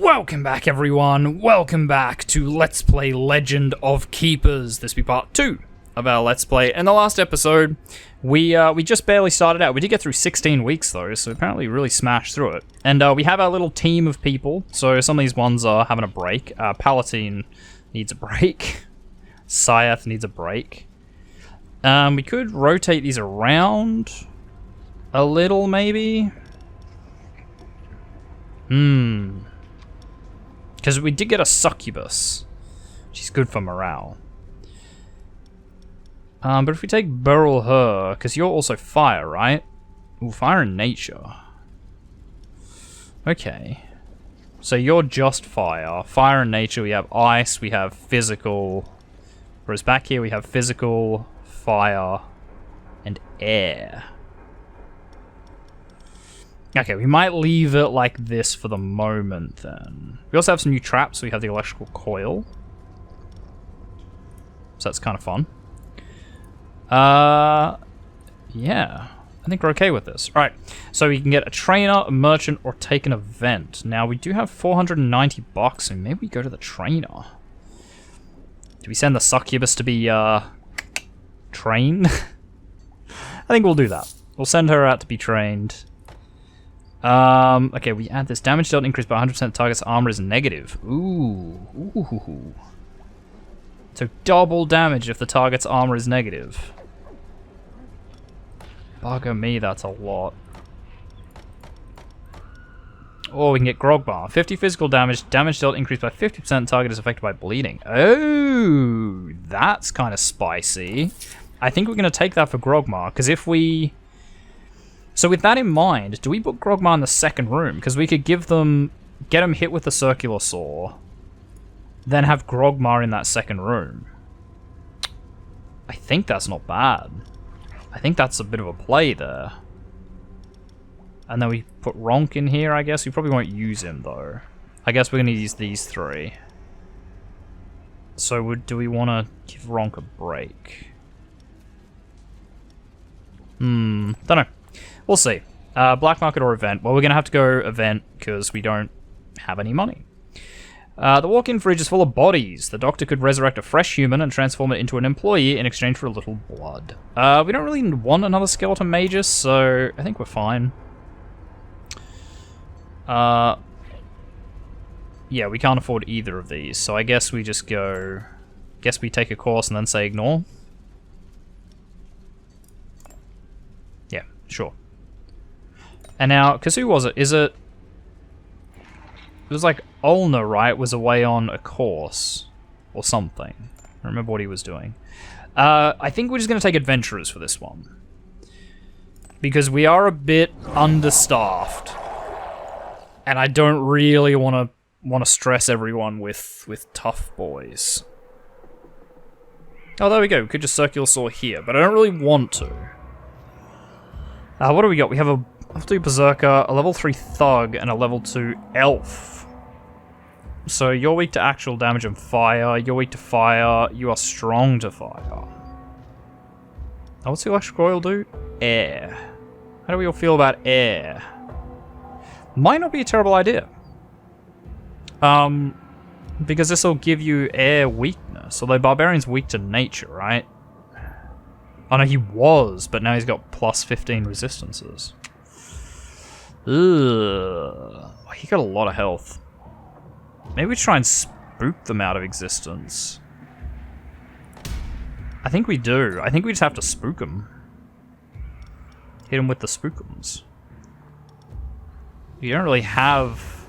Welcome back, everyone. Welcome back to Let's Play Legend of Keepers. This will be part 2 of our Let's Play. In the last episode, we just barely started out. We did get through 16 weeks, though, so apparently really smashed through it. And we have our little team of people, so some of these ones are having a break. Palatine needs a break. Syath needs a break. We could rotate these around a little, maybe. Because we did get a succubus, which is good for morale. But if we take Beryl her, because you're also fire, right? Ooh, fire and nature. Okay. So you're just fire. Fire and nature, we have ice, we have physical. Whereas back here we have physical, fire, and air. Okay, we might leave it like this for the moment, then. We also have some new traps. We have the electrical coil. So that's kind of fun. Yeah. I think we're okay with this. Alright, so we can get a trainer, a merchant, or take an event. Now, we do have 490 bucks, so maybe we go to the trainer. Do we send the succubus to be, trained? I think we'll do that. We'll send her out to be trained. Okay, we add this. Damage dealt increased by 100%. Target's armor is negative. Ooh. So double damage if the target's armor is negative. Bugger me, that's a lot. Or we can get Grogmar. 50 physical damage. Damage dealt increased by 50%. Target is affected by bleeding. Oh, that's kind of spicy. I think we're going to take that for Grogmar, because if we... So with that in mind, do we put Grogmar in the second room? Because we could get them hit with the circular saw, then have Grogmar in that second room. I think that's not bad. I think that's a bit of a play there. And then we put Ronk in here, I guess. We probably won't use him, though. I guess we're going to use these three. So do we want to give Ronk a break? Don't know. We'll see. Black market or event? Well, we're going to have to go event because we don't have any money. The walk-in fridge is full of bodies. The doctor could resurrect a fresh human and transform it into an employee in exchange for a little blood. We don't really want another skeleton magus, so I think we're fine. Yeah, we can't afford either of these, so I guess we just go... Guess we take a course and then say ignore. Yeah, sure. And now, because who was it? It was like Olna, right? Was away on a course or something. I don't remember what he was doing. I think we're just going to take adventurers for this one. Because we are a bit understaffed. And I don't really want to stress everyone with tough boys. Oh, there we go. We could just circular saw here, but I don't really want to. What do we got? We have a level 2 Berserker, a level 3 Thug, and a level 2 Elf. So you're weak to actual damage and fire, you're weak to fire, you are strong to fire. Oh, what's the electrical oil do? Air. How do we all feel about air? Might not be a terrible idea. Because this will give you air weakness, although Barbarian's weak to nature, right? Oh no, he was, but now he's got plus 15 resistances. Ugh. He got a lot of health. Maybe we try and spook them out of existence. I think we do. I think we just have to spook them. Hit them with the spookums. You don't really have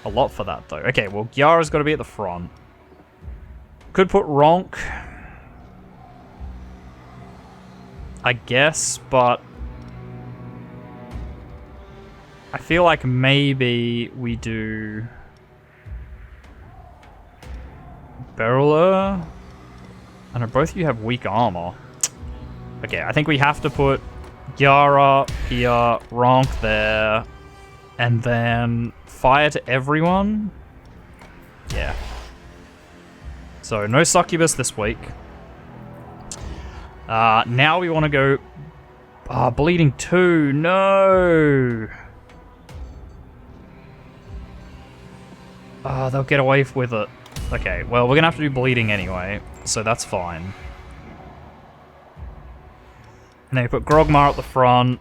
a lot for that, though. Okay, well, Gyara's got to be at the front. Could put Ronk, I guess, but I feel like maybe we do Beryl. I know both of you have weak armor. Okay, I think we have to put Gyara here, Ronk there, and then fire to everyone. Yeah. So no succubus this week. Now we want to go... bleeding 2. No! Oh, they'll get away with it. Okay, well, we're gonna have to do bleeding anyway, so that's fine. And then you put Grogmar at the front.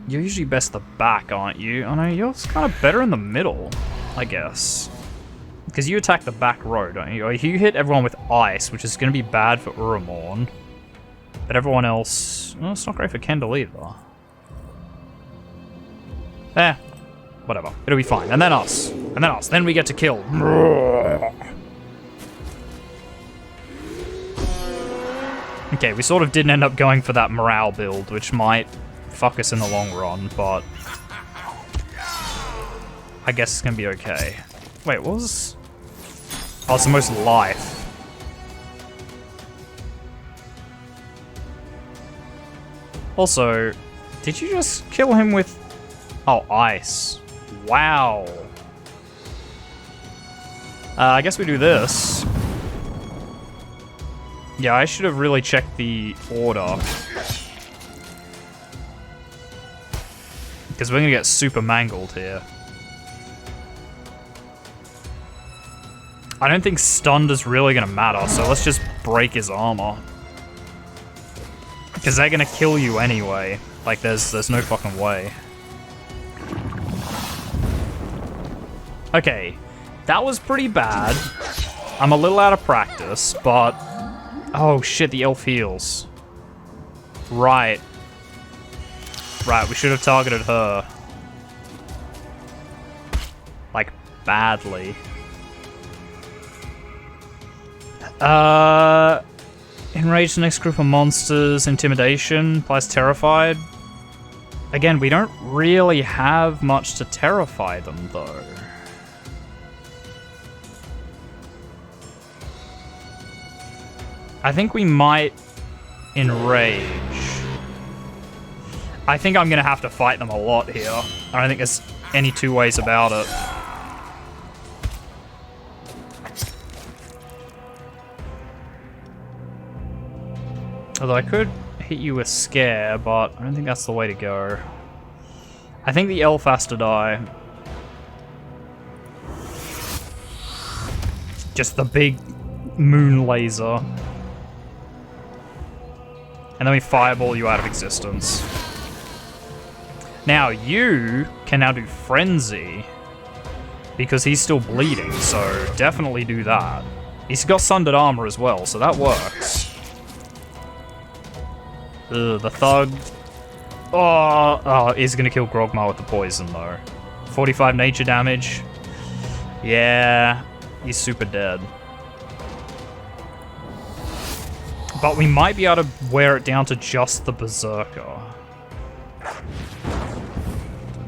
You're usually best the back, aren't you? Oh no, you're kind of better in the middle, I guess. Because you attack the back row, don't you? Or you hit everyone with ice, which is going to be bad for Uramorn. But everyone else... Well, it's not great for Kendall either. Eh. Whatever. It'll be fine. And then us. And then us. Then we get to kill. Okay, we sort of didn't end up going for that morale build, which might fuck us in the long run, but... I guess it's going to be okay. Wait, what was... Oh, it's the most life. Also, did you just kill him with... Oh, ice. Wow. I guess we do this. Yeah, I should have really checked the order. Because we're going to get super mangled here. I don't think stunned is really going to matter, so let's just break his armor. Because they're going to kill you anyway. Like, there's no fucking way. Okay, that was pretty bad. I'm a little out of practice, but... Oh shit, the elf heals. Right. Right, we should have targeted her. Like, badly. Enrage the next group of monsters. Intimidation. Applies terrified. Again, we don't really have much to terrify them, though. I think we might enrage. I think I'm gonna have to fight them a lot here. I don't think there's any two ways about it. Although I could hit you with Scare, but I don't think that's the way to go. I think the elf has to die. Just the big moon laser. And then we fireball you out of existence. Now you can now do Frenzy. Because he's still bleeding, so definitely do that. He's got Sundered Armor as well, so that works. Ugh, the Thug. Oh, he's gonna kill Grogmar with the poison though. 45 nature damage. Yeah, he's super dead. But we might be able to wear it down to just the Berserker.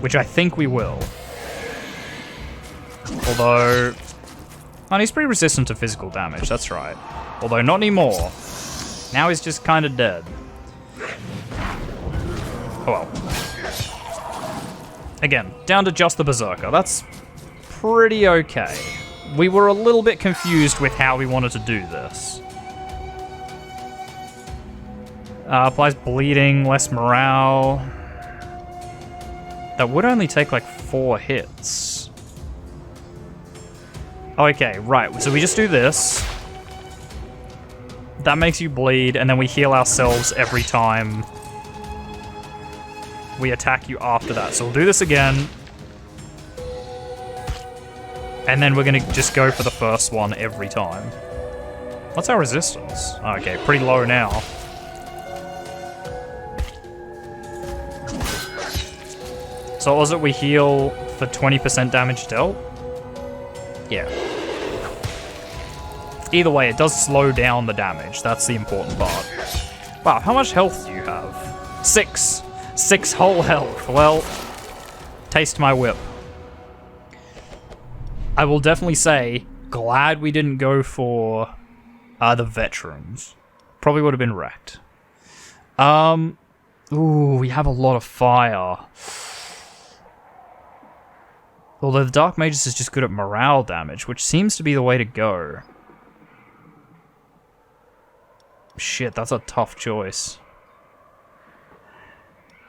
Which I think we will. Although... Oh, he's pretty resistant to physical damage, that's right. Although not anymore. Now he's just kind of dead. Oh well. Again, down to just the Berserker. That's pretty okay. We were a little bit confused with how we wanted to do this. Applies bleeding, less morale. That would only take like 4 hits. Okay, right, so we just do this. That makes you bleed, and then we heal ourselves every time we attack you after that. So we'll do this again. And then we're gonna just go for the first one every time. What's our resistance? Okay, pretty low now. So was it we heal for 20% damage dealt? Yeah. Either way, it does slow down the damage. That's the important part. Wow, how much health do you have? 6. 6 whole health. Well, taste my whip. I will definitely say, glad we didn't go for the veterans. Probably would have been wrecked. Ooh, we have a lot of fire. Although the Dark Magus is just good at morale damage, which seems to be the way to go. Shit, that's a tough choice.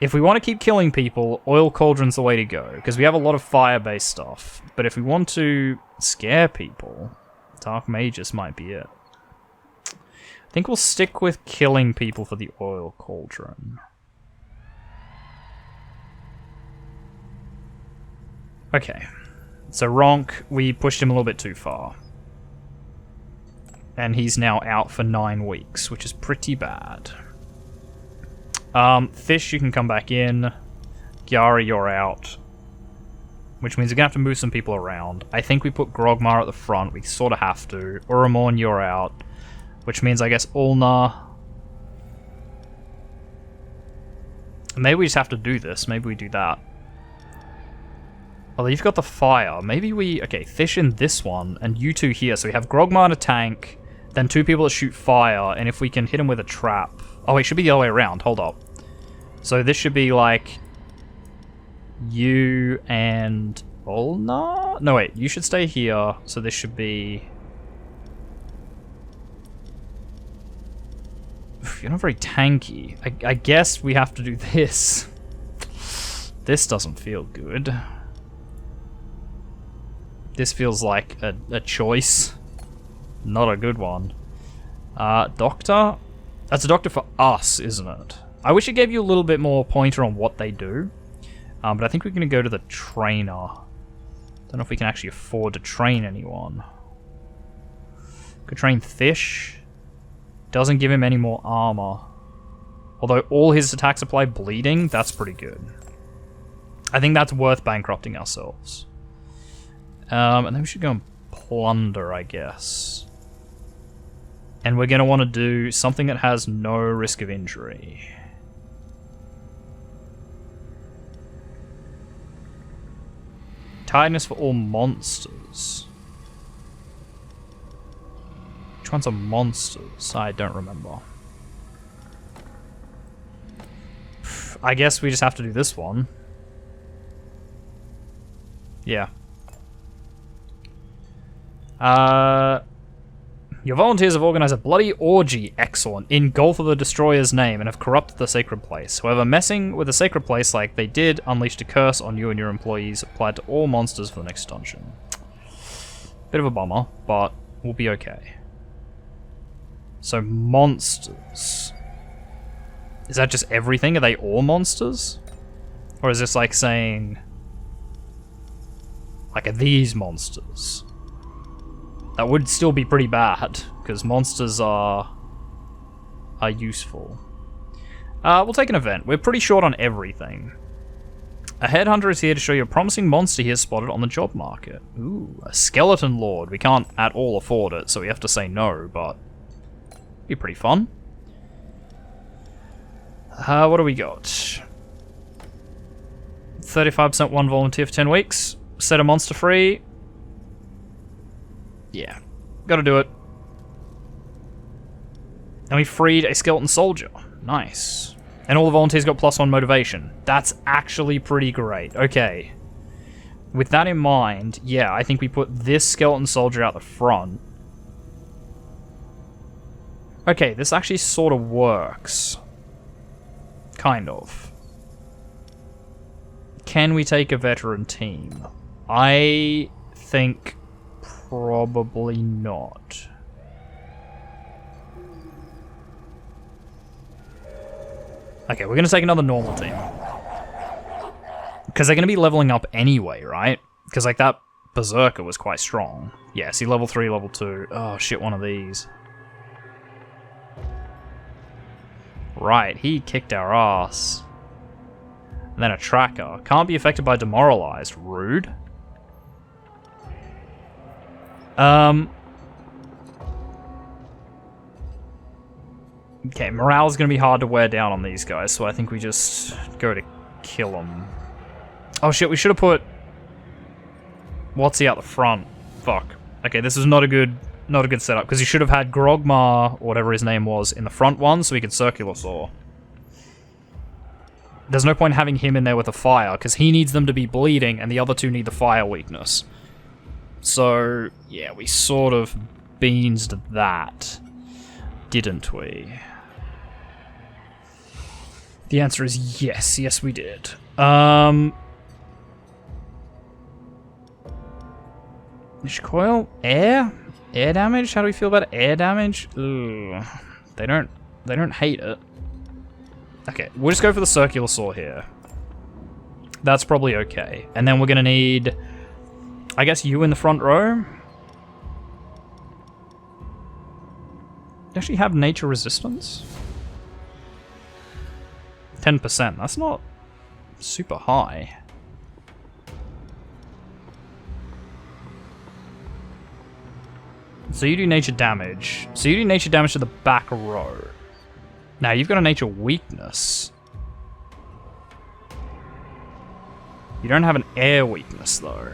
If we want to keep killing people, Oil Cauldron's the way to go, because we have a lot of fire-based stuff. But if we want to scare people, Dark Magus might be it. I think we'll stick with killing people for the Oil Cauldron. Okay. So Ronk, we pushed him a little bit too far. And he's now out for 9 weeks, which is pretty bad. Fish, you can come back in. Gyari, you're out. Which means we're going to have to move some people around. I think we put Grogmar at the front. We sort of have to. Uramorn, you're out. Which means, I guess, Ulna. Maybe we just have to do this. Maybe we do that. Although you've got the fire. Maybe we... Okay, Fish in this one, and you two here. So we have Grogmar in a tank, then 2 people that shoot fire, and if we can hit him with a trap... Oh, it should be the other way around. Hold up. So this should be like... You and... Ulna? No, wait. You should stay here. So this should be... You're not very tanky. I guess we have to do this. This doesn't feel good. This feels like a choice. Not a good one. Doctor? That's a doctor for us, isn't it? I wish it gave you a little bit more pointer on what they do. But I think we're going to go to the trainer. Don't know if we can actually afford to train anyone. Could train Fish. Doesn't give him any more armor. Although all his attacks apply bleeding, that's pretty good. I think that's worth bankrupting ourselves. And then we should go and plunder, I guess. And we're going to want to do something that has no risk of injury. Tiredness for all monsters. Which ones are monsters? I don't remember. I guess we just have to do this one. Yeah. Your volunteers have organized a bloody orgy, excellent, in Gulf of the Destroyer's name and have corrupted the sacred place. However, messing with the sacred place like they did unleashed a curse on you and your employees applied to all monsters for the next dungeon. Bit of a bummer, but we'll be okay. So, monsters. Is that just everything? Are they all monsters? Or is this like saying... Like, are these monsters? That would still be pretty bad, because monsters are useful. We'll take an event. We're pretty short on everything. A headhunter is here to show you a promising monster he has spotted on the job market. Ooh, a skeleton lord. We can't at all afford it, so we have to say no, but... Be pretty fun. What do we got? 35% one volunteer for 10 weeks. Set a monster free. Yeah, gotta do it. And we freed a skeleton soldier. Nice. And all the volunteers got +1 motivation. That's actually pretty great. Okay. With that in mind, yeah, I think we put this skeleton soldier out the front. Okay, this actually sort of works. Kind of. Can we take a veteran team? I think probably not. Okay, we're going to take another normal team. Because they're going to be leveling up anyway, right? Because, like, that Berserker was quite strong. Yeah, see, level 3, level 2. Oh, shit, one of these. Right, he kicked our ass. And then a tracker. Can't be affected by demoralized. Rude. Okay, morale's gonna be hard to wear down on these guys, so I think we just go to kill them. Oh shit, we should have put... What's he out the front? Fuck. Okay, this is not a good setup, because he should have had Grogmar, or whatever his name was, in the front one, so he could circular saw. There's no point having him in there with a fire, because he needs them to be bleeding, and the other two need the fire weakness. So, yeah, we sort of beansed that, didn't we? The answer is yes. Yes, we did. Coil? Air? Air damage? How do we feel about air damage? Ugh. They don't hate it. Okay, we'll just go for the circular saw here. That's probably okay. And then we're gonna need, I guess, you in the front row. Actually have nature resistance? 10%. That's not super high. So you do nature damage. So you do nature damage to the back row. Now you've got a nature weakness. You don't have an air weakness though.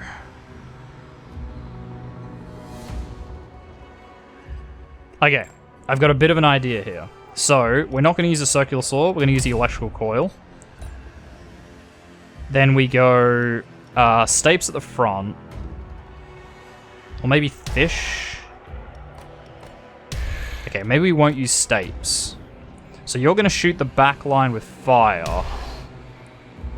Okay, I've got a bit of an idea here. So we're not going to use a circular saw. We're going to use the electrical coil. Then we go Stapes at the front, or maybe fish. Okay, maybe we won't use Stapes. So you're going to shoot the back line with fire.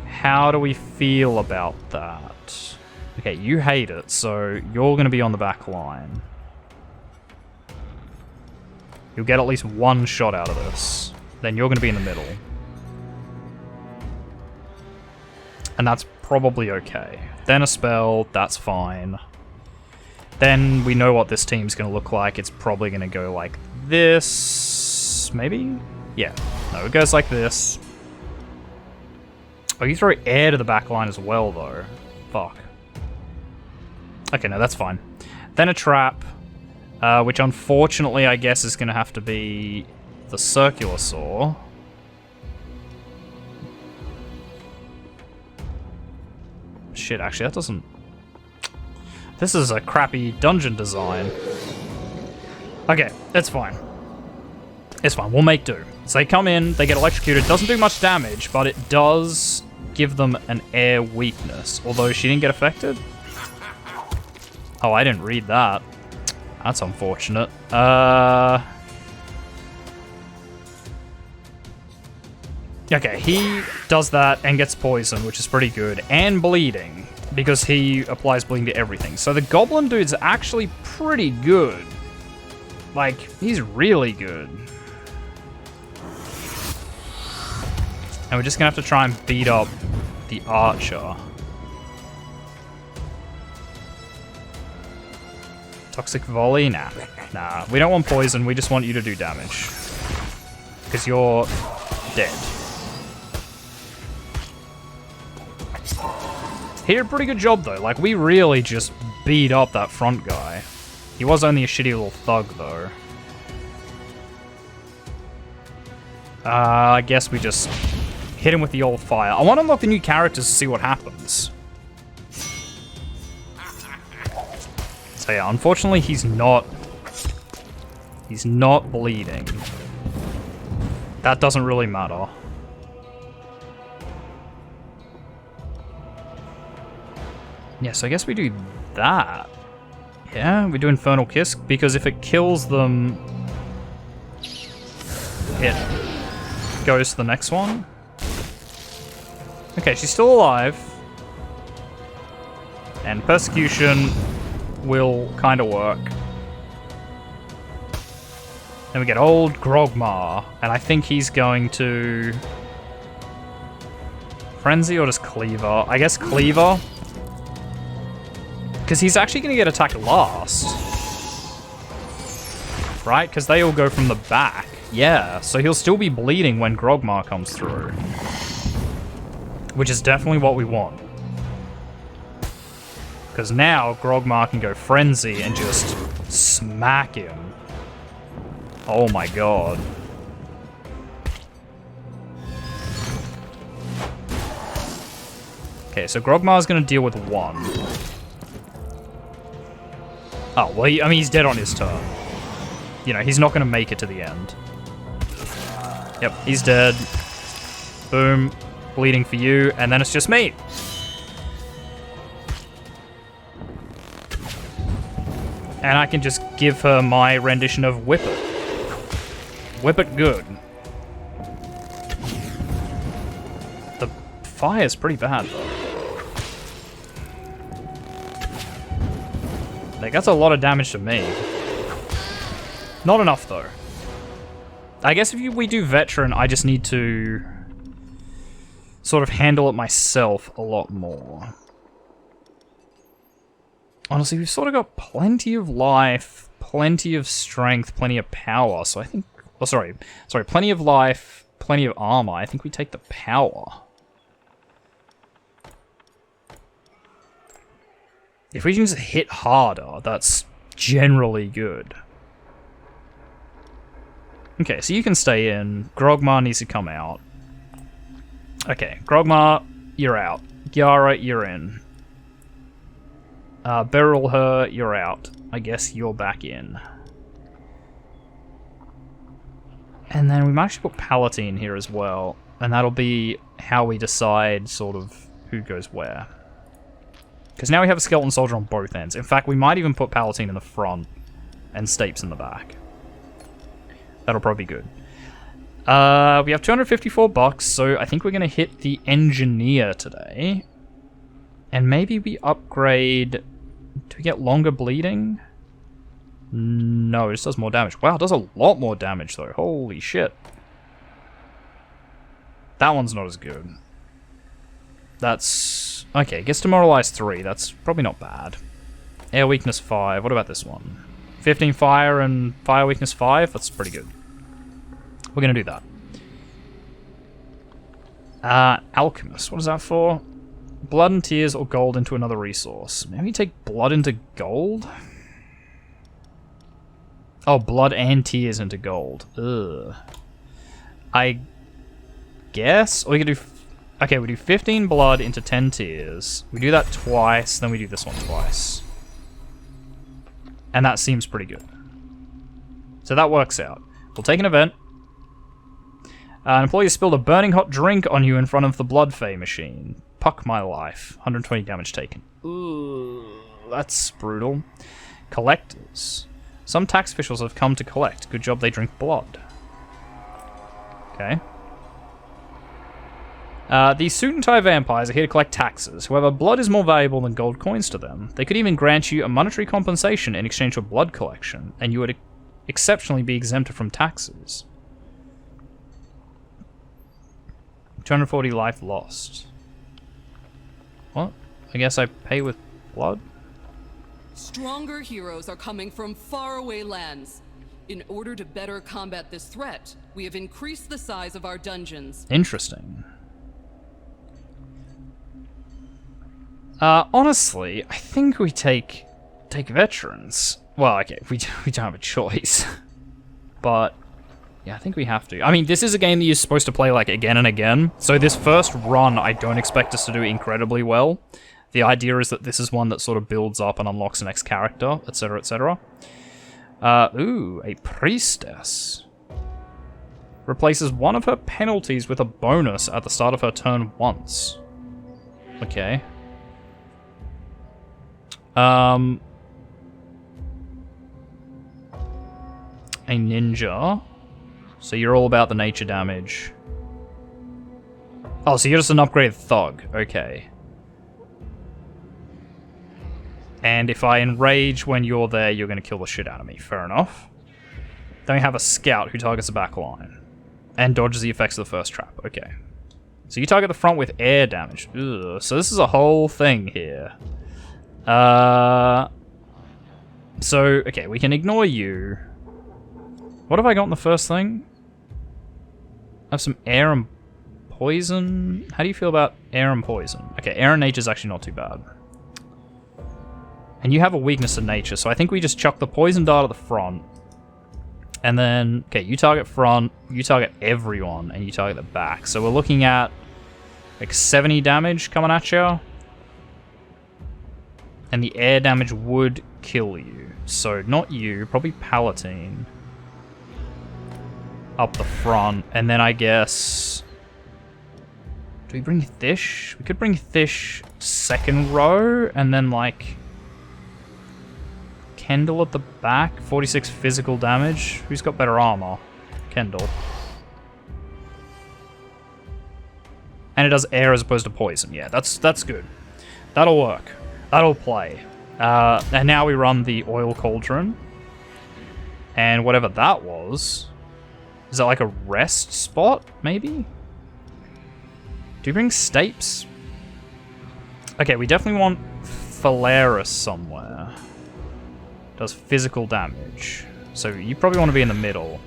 How do we feel about that? Okay, you hate it, so you're going to be on the back line. You'll get at least one shot out of this. Then you're going to be in the middle. And that's probably okay. Then a spell, that's fine. Then we know what this team's going to look like. It's probably going to go like this. Maybe? Yeah. No, it goes like this. Oh, you throw air to the back line as well, though. Fuck. Okay, no, that's fine. Then a trap, which unfortunately I guess is going to have to be the circular saw. Shit, actually, that doesn't... This is a crappy dungeon design. Okay, it's fine. It's fine, we'll make do. So they come in, they get electrocuted, doesn't do much damage, but it does give them an air weakness. Although she didn't get affected? Oh, I didn't read that. That's unfortunate. Okay, he does that and gets poison, which is pretty good, and bleeding, because he applies bleeding to everything. So the goblin dude's actually pretty good. Like, he's really good. And we're just gonna have to try and beat up the archer. Toxic volley? Nah. Nah, we don't want poison, we just want you to do damage. Because you're dead. He did a pretty good job though, like we really just beat up that front guy. He was only a shitty little thug though. I guess we just hit him with the old fire. I want to unlock the new characters to see what happens. So yeah, unfortunately he's not bleeding. That doesn't really matter. Yeah, so I guess we do that. Yeah, we do Infernal Kiss, because if it kills them, it goes to the next one. Okay, she's still alive. And Persecution will kind of work. Then we get old Grogmar, and I think he's going to... Frenzy or just Cleaver? I guess Cleaver. Because he's actually going to get attacked last. Right? Because they all go from the back. Yeah, so he'll still be bleeding when Grogmar comes through. Which is definitely what we want. Because now Grogmar can go Frenzy and just smack him. Oh my god. Okay, so Grogmar's going to deal with one. Oh, well, I mean, he's dead on his turn. You know, he's not going to make it to the end. Yep, he's dead. Boom. Bleeding for you, and then it's just me. And I can just give her my rendition of Whip It. Whip it good. fire is pretty bad, though. Like, that's a lot of damage to me. Not enough, though. I guess if we do veteran, I just need to sort of handle it myself a lot more. Honestly, we've sort of got plenty of life, plenty of strength, plenty of power, so I think... Oh, sorry, plenty of life, plenty of armor. I think we take the power. If we can just hit harder, that's generally good. Okay, so you can stay in. Grogmar needs to come out. Okay, Grogmar, you're out. Yara, you're in. Beryl her, you're out. I guess you're back in. And then we might actually put Palatine here as well. And that'll be how we decide sort of who goes where. Because now we have a skeleton soldier on both ends. In fact, we might even put Palatine in the front and Stapes in the back. That'll probably be good. We have 254 bucks, so I think we're going to hit the engineer today. And maybe we upgrade... Do we get longer bleeding? No, it just does more damage. Wow, it does a lot more damage, though. Holy shit. That one's not as good. That's... Okay, gets Demoralize 3. That's probably not bad. Air Weakness 5. What about this one? 15 Fire and Fire Weakness 5? That's pretty good. We're going to do that. Alchemist. What is that for? Blood and tears or gold into another resource. Maybe take blood into gold? Oh, blood and tears into gold. Ugh. I guess? Or we could do... Okay, we do 15 blood into 10 tears. We do that twice, then we do this one twice. And that seems pretty good. So that works out. We'll take an event. An employee spilled a burning hot drink on you in front of the blood fay machine. Puck my life. 120 damage taken. Ooh, that's brutal. Collectors. Some tax officials have come to collect. Good job they drink blood. Okay. These suit and tie vampires are here to collect taxes. However, blood is more valuable than gold coins to them. They could even grant you a monetary compensation in exchange for blood collection, and you would exceptionally be exempted from taxes. 240 life lost. What? I guess I pay with blood? Stronger heroes are coming from faraway lands. In order to better combat this threat, we have increased the size of our dungeons. Interesting. Honestly, I think we take veterans. Well, okay, we don't have a choice. But, yeah, I think we have to. I mean, this is a game that you're supposed to play, like, again and again. So this first run, I don't expect us to do incredibly well. The idea is that this is one that sort of builds up and unlocks the next character, etc., etc. Ooh, a priestess. Replaces one of her penalties with a bonus at the start of her turn once. Okay. A ninja. So you're all about the nature damage. Oh, so you're just an upgraded thug. Okay. And if I enrage when you're there, you're going to kill the shit out of me. Fair enough. Then we have a scout who targets the back line. And dodges the effects of the first trap. Okay. So you target the front with air damage. Ugh. So this is a whole thing here. So, okay, we can ignore you. What have I got in the first thing? I have some air and poison. How do you feel about air and poison? Okay, air and nature is actually not too bad. And you have a weakness to nature, so I think we just chuck the poison dart at the front. And then, okay, you target front, you target everyone, and you target the back. So we're looking at like 70 damage coming at you. And the air damage would kill you. So not you, probably Palatine. Up the front, and then I guess... Do we bring Thish? We could bring Thish second row, and then like... Kendall at the back, 46 physical damage. Who's got better armor? Kendall. And it does air as opposed to poison. Yeah, that's good. That'll work. That'll play. And now we run the oil cauldron. And whatever that was... Is that like a rest spot, maybe? Do you bring stapes? Okay, we definitely want Phalaris somewhere. Does physical damage. So you probably want to be in the middle.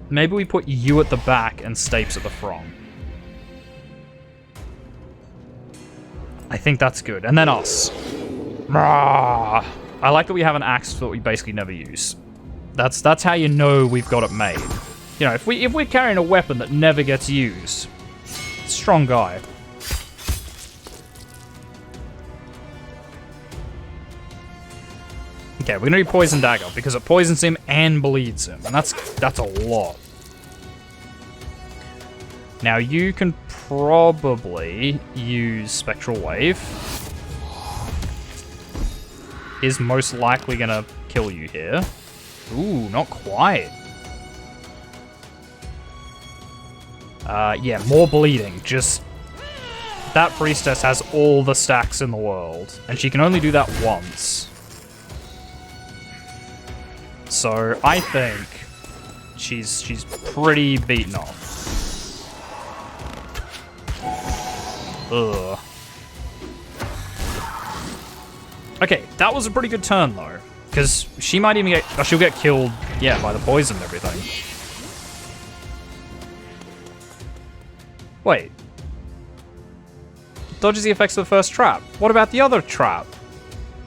Maybe we put you at the back and stapes at the front. I think that's good. And then us. Rah! I like that we have an axe that we basically never use. That's how you know we've got it made. You know, if we're carrying a weapon that never gets used, strong guy. Okay, we're gonna do Poison Dagger because it poisons him and bleeds him, and that's a lot. Now you can probably use Spectral Wave. Is most likely gonna kill you here. Ooh, not quite. Yeah, more bleeding. Just that priestess has all the stacks in the world, and she can only do that once. So I think she's pretty beaten off. Ugh. Okay, that was a pretty good turn though, because she might even get, she'll get killed, yeah, by the poison and everything. Wait. Dodges the effects of the first trap. What about the other trap?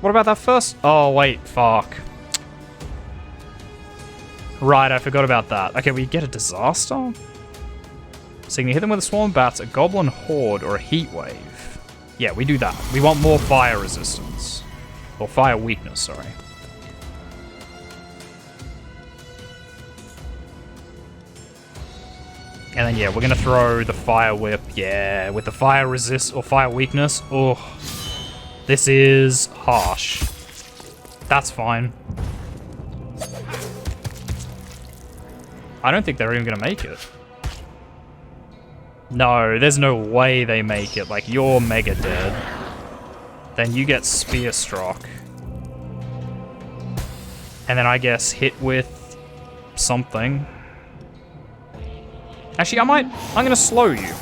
What about that first? Oh wait, fuck. Right, I forgot about that. Okay, we get a disaster? So you can hit them with a swarm of bats, a goblin horde, or a heat wave. Yeah, we do that. We want more fire resistance. Or fire weakness, sorry. And then, yeah, we're gonna throw the fire whip. Yeah, with the fire resist or fire weakness. Oh, this is harsh. That's fine. I don't think they're even gonna make it. No, there's no way they make it. Like, you're mega dead. Then you get spear struck. And then I guess hit with something. Actually, I'm gonna slow you.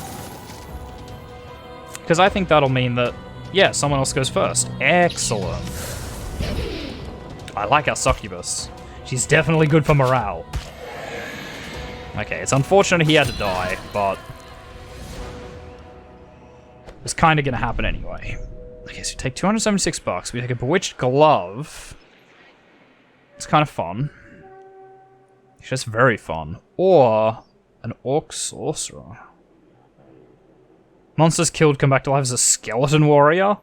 Because I think that'll mean that, yeah, someone else goes first. Excellent. I like our succubus. She's definitely good for morale. Okay, it's unfortunate he had to die, but it's kind of gonna happen anyway. Okay, so we take 276 bucks. We take a bewitched glove. It's kind of fun. It's just very fun. Or an orc sorcerer. Monsters killed come back to life as a skeleton warrior.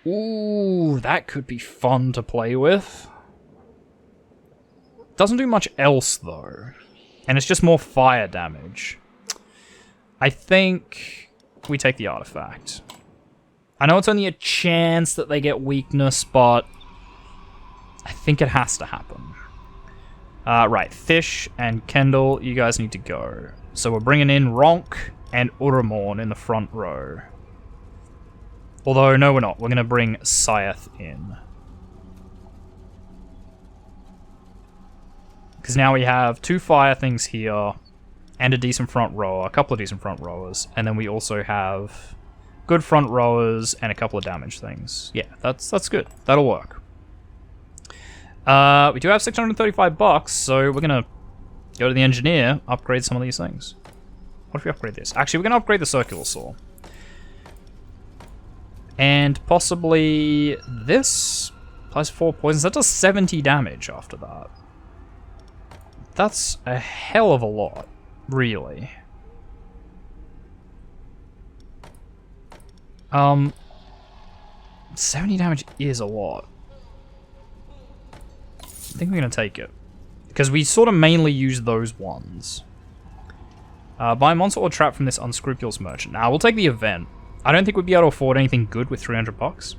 Ooh, that could be fun to play with. Doesn't do much else though. And it's just more fire damage. I think we take the artifact. I know it's only a chance that they get weakness, but I think it has to happen. Right, Fish and Kendall, you guys need to go. So we're bringing in Ronk and Uramorn in the front row. Although, no we're not. We're going to bring Scythe in. Because now we have 2 fire things here, and a decent front rower, a couple of decent front rowers, and then we also have good front rowers and a couple of damage things. Yeah, that's good. That'll work. We do have 635 bucks, so we're gonna go to the engineer, upgrade some of these things. What if we upgrade this? Actually, we're gonna upgrade the circular saw. And possibly this. Plus 4 poisons. That does 70 damage after that. That's a hell of a lot, really. 70 damage is a lot. I think we're going to take it. Because we sort of mainly use those ones. Buy a monster or trap from this unscrupulous merchant. Now, we'll take the event. I don't think we'd be able to afford anything good with 300 bucks.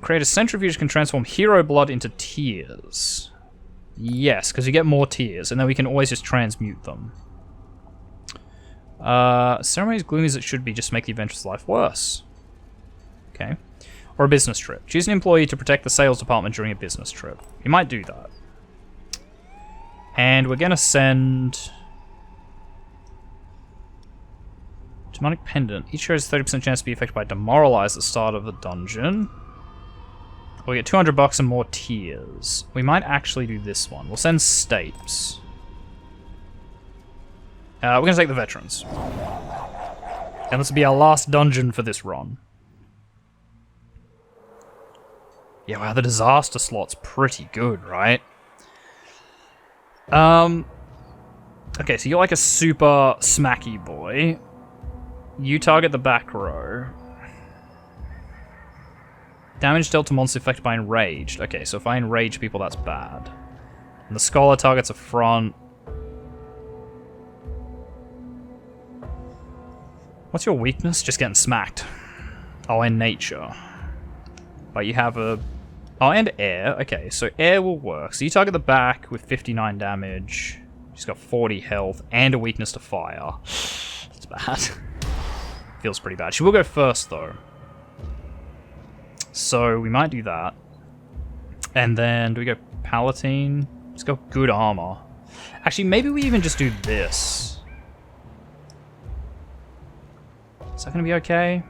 Create a centrifuge that can transform hero blood into tears. Yes, because you get more tears, and then we can always just transmute them. Ceremony as gloomy as it should be, just make the adventurer's life worse. Okay. Or a business trip. Choose an employee to protect the sales department during a business trip. You might do that. And we're gonna send... Demonic Pendant. Each hero has a 30% chance to be affected by Demoralize at the start of the dungeon. We get 200 bucks and more tiers. We might actually do this one. We'll send Stapes. We're gonna take the Veterans. And this will be our last dungeon for this run. Yeah, wow, the disaster slot's pretty good, right? Okay, so you're like a super smacky boy. You target the back row. Damage dealt to monsters affected by enraged. Okay, so if I enrage people, that's bad. And the scholar targets a front. What's your weakness? Just getting smacked. Oh, and nature. But you have a... Oh, and air. Okay, so air will work. So you target the back with 59 damage. She's got 40 health and a weakness to fire. That's bad. Feels pretty bad. She will go first, though. So we might do that. And then, do we go Palatine? Let's go good armor. Actually, maybe we even just do this. Is that going to be okay?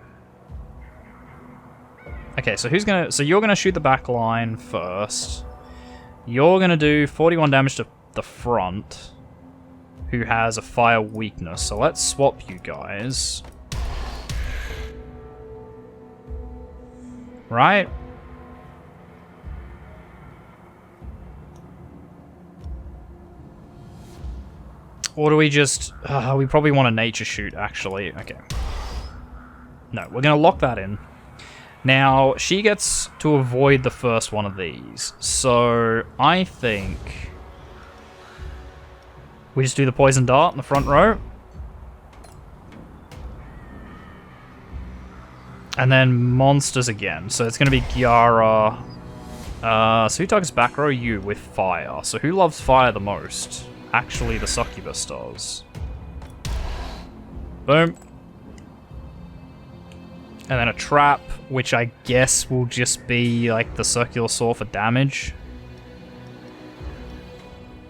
Okay, so who's gonna... So you're gonna shoot the back line first. You're gonna do 41 damage to the front, who has a fire weakness. So let's swap you guys. Right? Or do we just... we probably want a nature shoot, actually. Okay. No, we're gonna lock that in. Now, she gets to avoid the first one of these. So, I think... we just do the poison dart in the front row. And then monsters again. So it's going to be Giara. So who targets back row? You, with fire. So who loves fire the most? Actually, the succubus does. Boom. And then a trap, which I guess will just be like the circular saw for damage.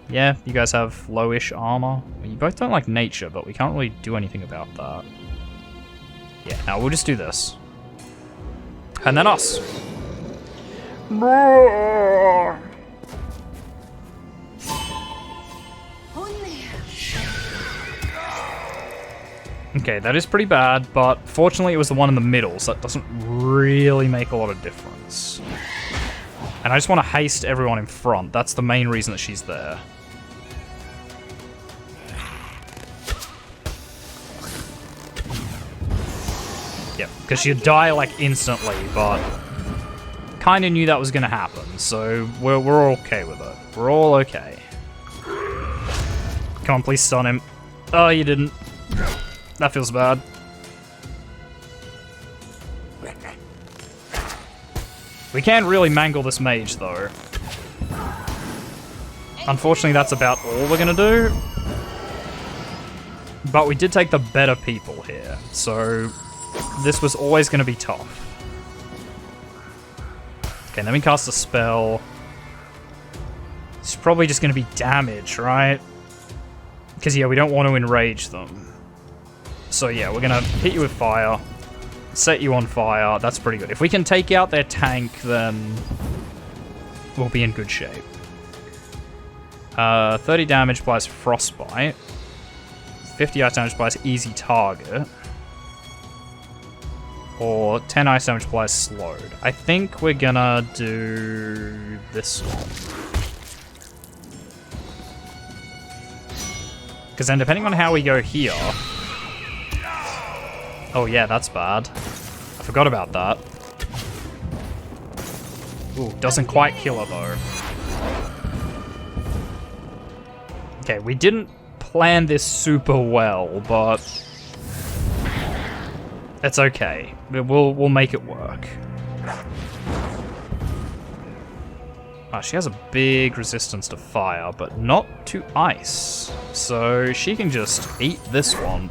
Yeah, you guys have lowish armor. You both don't like nature, but we can't really do anything about that. Yeah, now we'll just do this. And then us. Okay, that is pretty bad, but fortunately it was the one in the middle, so that doesn't really make a lot of difference. And I just want to haste everyone in front. That's the main reason that she's there. Yep, because she'd die like instantly, but kind of knew that was going to happen, so we're okay with it. We're all okay. Come on, please stun him. Oh, you didn't. That feels bad. We can't really mangle this mage, though. Unfortunately, that's about all we're gonna do. But we did take the better people here, so this was always gonna be tough. Okay, then we cast a spell. It's probably just gonna be damage, right? Because, yeah, we don't want to enrage them. So yeah, we're gonna hit you with fire, set you on fire. That's pretty good. If we can take out their tank, then we'll be in good shape. 30 damage applies frostbite. 50 ice damage applies easy target. Or 10 ice damage applies slowed. I think we're gonna do this one. Because then depending on how we go here... Oh yeah, that's bad. I forgot about that. Ooh, doesn't quite kill her though. Okay, we didn't plan this super well, but it's okay. We'll make it work. Oh, she has a big resistance to fire, but not to ice. So she can just eat this one.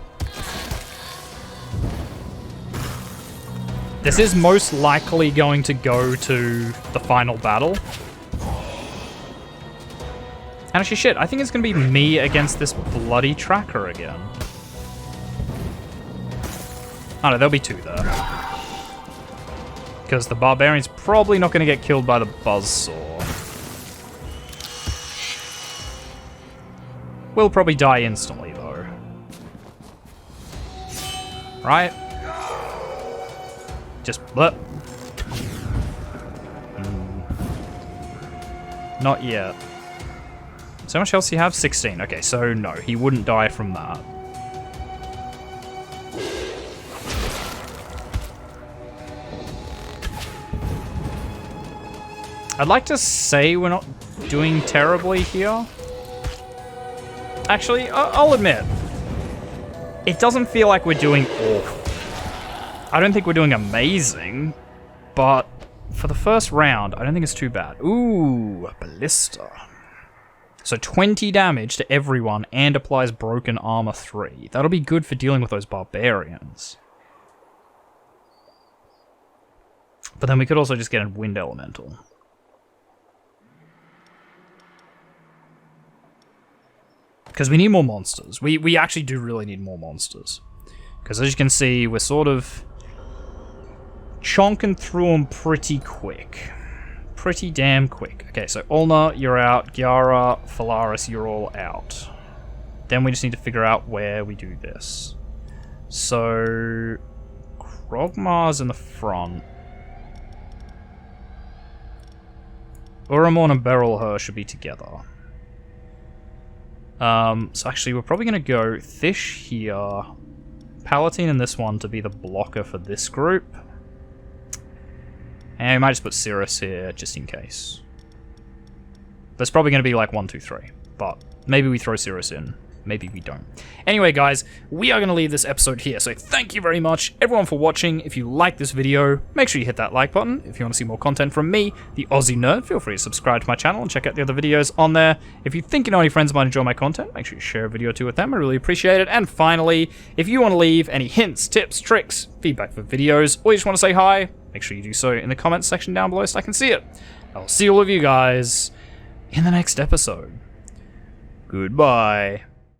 This is most likely going to go to the final battle. And actually, shit, I think it's going to be me against this bloody tracker again. Oh no, there'll be 2 there. Because the barbarian's probably not going to get killed by the buzzsaw. We'll probably die instantly, though. Right? Just blip. Not yet. So much else do you have? 16. Okay, so no, he wouldn't die from that. I'd like to say we're not doing terribly here. Actually, I'll admit, it doesn't feel like we're doing awful. I don't think we're doing amazing, but for the first round, I don't think it's too bad. Ooh, a ballista. So 20 damage to everyone and applies broken armor 3. That'll be good for dealing with those barbarians. But then we could also just get a wind elemental. Because we need more monsters. We actually do really need more monsters. Because as you can see, we're sort of chonking through them pretty quick. Pretty damn quick. Okay, so Ulna, you're out. Gyara, Phalaris, you're all out. Then we just need to figure out where we do this. So Grogmar's in the front. Uramorn and Berylher should be together. So actually we're probably going to go Thish here, Palatine in this one to be the blocker for this group. And we might just put Cirrus here just in case. There's probably going to be like 1, 2, 3, but maybe we throw Cirrus in. Maybe we don't. Anyway, guys, we are going to leave this episode here. So thank you very much, everyone, for watching. If you like this video, make sure you hit that like button. If you want to see more content from me, the Aussie Nerd, feel free to subscribe to my channel and check out the other videos on there. If you think you know any friends might enjoy my content, make sure you share a video or 2 with them. I really appreciate it. And finally, if you want to leave any hints, tips, tricks, feedback for videos, or you just want to say hi, make sure you do so in the comments section down below so I can see it. I'll see all of you guys in the next episode. Goodbye.